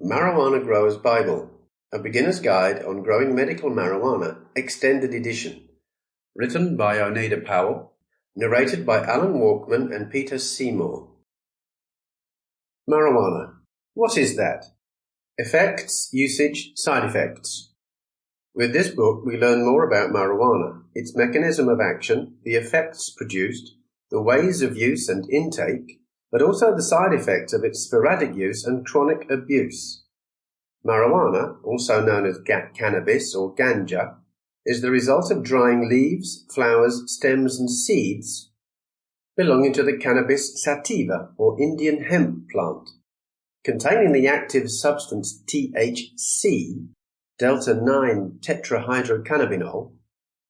Marijuana Grower's Bible, a beginner's guide on growing medical marijuana, extended edition, written by Oneida Powell, narrated by Alan Walkman and Peter Seymour. Marijuana. What is that? Effects, usage, side effects. With this book, we learn more about marijuana, its mechanism of action, the effects produced, the ways of use and intake, but also the side effects of its sporadic use and chronic abuse. Marijuana, also known as cannabis or ganja, is the result of drying leaves, flowers, stems and seeds belonging to the cannabis sativa or Indian hemp plant. Containing the active substance THC, delta-9 tetrahydrocannabinol,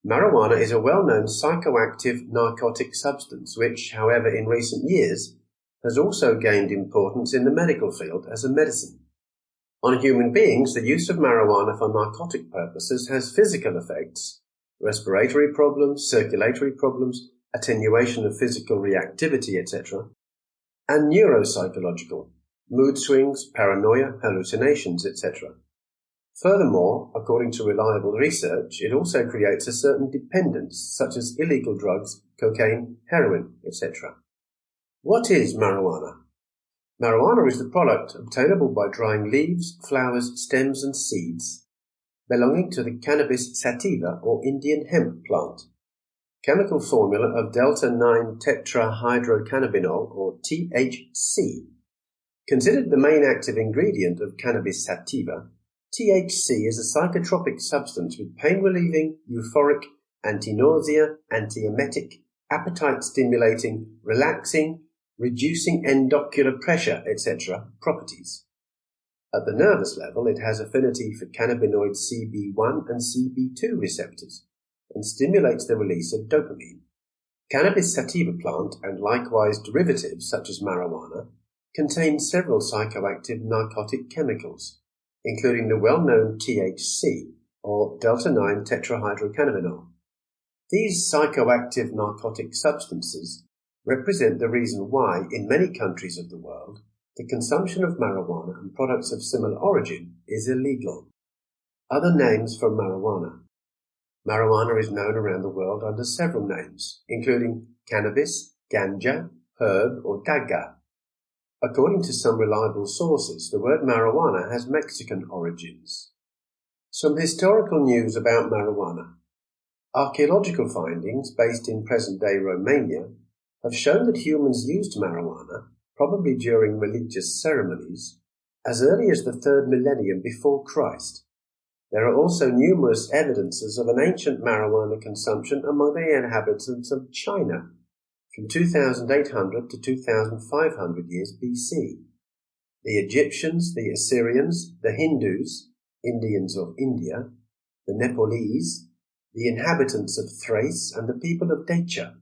marijuana is a well-known psychoactive narcotic substance which, however, in recent years has also gained importance in the medical field as a medicine. On human beings, the use of marijuana for narcotic purposes has physical effects, respiratory problems, circulatory problems, attenuation of physical reactivity, etc., and neuropsychological, mood swings, paranoia, hallucinations, etc. Furthermore, according to reliable research, it also creates a certain dependence, such as illegal drugs, cocaine, heroin, etc. What is marijuana? Marijuana is the product obtainable by drying leaves, flowers, stems and seeds belonging to the cannabis sativa or Indian hemp plant. Chemical formula of delta-9 tetrahydrocannabinol or THC. Considered the main active ingredient of cannabis sativa, THC is a psychotropic substance with pain-relieving, euphoric, anti-nausea, anti-emetic, appetite-stimulating, relaxing, reducing endocular pressure, etc. properties. At the nervous level, it has affinity for cannabinoid CB1 and CB2 receptors and stimulates the release of dopamine. Cannabis sativa plant and likewise derivatives such as marijuana contain several psychoactive narcotic chemicals, including the well-known THC or delta-9 tetrahydrocannabinol. These psychoactive narcotic substances represent the reason why, in many countries of the world, the consumption of marijuana and products of similar origin is illegal. Other names for marijuana. Marijuana is known around the world under several names, including cannabis, ganja, herb, or daga. According to some reliable sources, the word marijuana has Mexican origins. Some historical news about marijuana. Archaeological findings based in present-day Romania have shown that humans used marijuana, probably during religious ceremonies, as early as the 3rd millennium before Christ. There are also numerous evidences of an ancient marijuana consumption among the inhabitants of China from 2800 to 2500 years BC. The Egyptians, the Assyrians, the Hindus, Indians of India, the Nepalese, the inhabitants of Thrace, and the people of Dacia.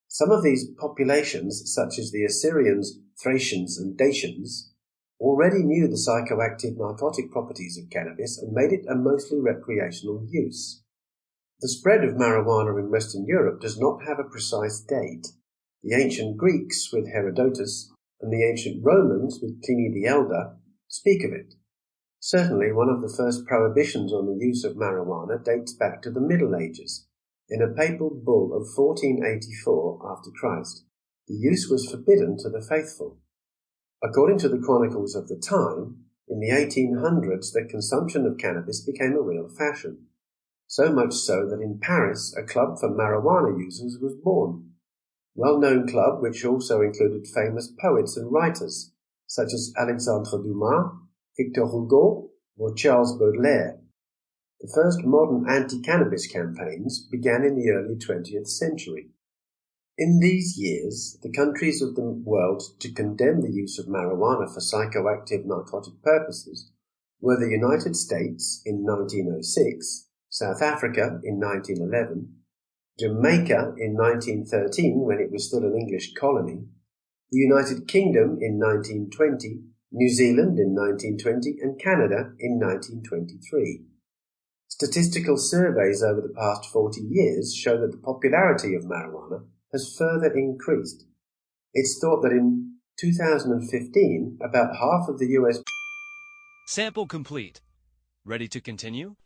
Some of these populations, such as the Assyrians, Thracians, and Dacians, already knew the psychoactive narcotic properties of cannabis and made it a mostly recreational use. The spread of marijuana in Western Europe does not have a precise date. The ancient Greeks, with Herodotus, and the ancient Romans, with Pliny the Elder, speak of it. Certainly one of the first prohibitions on the use of marijuana dates back to the Middle Ages. In a papal bull of 1484 after Christ, the use was forbidden to the faithful. According to the chronicles of the time, in the 1800s the consumption of cannabis became a real fashion, so much so that in Paris a club for marijuana users was born. Well-known club which also included famous poets and writers, such as Alexandre Dumas, Victor Hugo, or Charles Baudelaire. The first modern anti-cannabis campaigns began in the early 20th century. In these years, the countries of the world to condemn the use of marijuana for psychoactive narcotic purposes were the United States in 1906, South Africa in 1911, Jamaica in 1913 when it was still an English colony, the United Kingdom in 1920, New Zealand in 1920, and Canada in 1923. Statistical surveys over the past 40 years show that the popularity of marijuana has further increased. It's thought that in 2015, about half of the US Sample complete. Ready to continue?